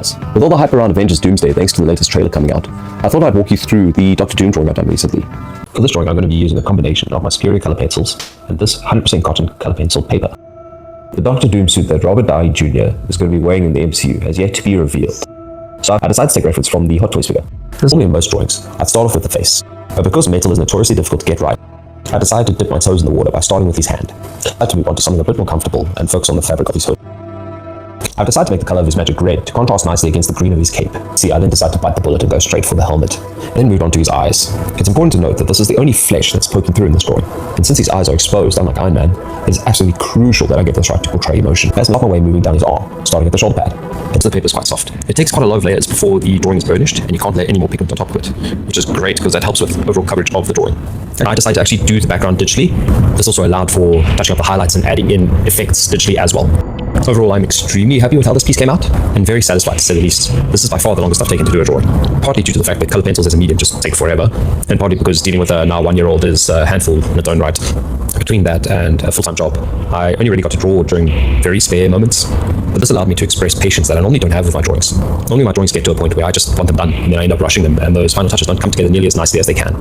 has. With all the hype around Avengers Doomsday thanks to the latest trailer coming out, I thought I'd walk you through the Doctor Doom drawing I've done recently. For this drawing I'm going to be using a combination of my Superior color pencils and this 100% cotton color pencil paper. The Doctor Doom suit that Robert Downey Jr. is going to be wearing in the MCU has yet to be revealed. So I decided to take reference from the Hot Toys figure. As only in most drawings, I'd start off with the face. But because metal is notoriously difficult to get right, I decided to dip my toes in the water by starting with his hand. I had to move on to something a bit more comfortable and focus on the fabric of his hood. I've decided to make the color of his magic red to contrast nicely against the green of his cape. See, I then decided to bite the bullet and go straight for the helmet, then moved on to his eyes. It's important to note that this is the only flesh that's poking through in this drawing, and since his eyes are exposed, unlike Iron Man, it's absolutely crucial that I get this right to portray emotion. As I make my way moving down his arm, starting at the shoulder pad. The paper is quite soft. It takes quite a lot of layers before the drawing is burnished, and you can't lay any more pigment on top of it, which is great because that helps with overall coverage of the drawing. And I decided to actually do the background digitally. This also allowed for touching up the highlights and adding in effects digitally as well. Overall, I'm extremely happy with how this piece came out, and very satisfied to say the least. This is by far the longest I've taken to do a drawing, partly due to the fact that color pencils as a medium just take forever, and partly because dealing with a now 1-year-old is a handful in its own right. Between that and a full-time job, I only really got to draw during very spare moments, but this allowed me to express patience that I normally don't have with my drawings. Normally my drawings get to a point where I just want them done, and then I end up rushing them, and those final touches don't come together nearly as nicely as they can.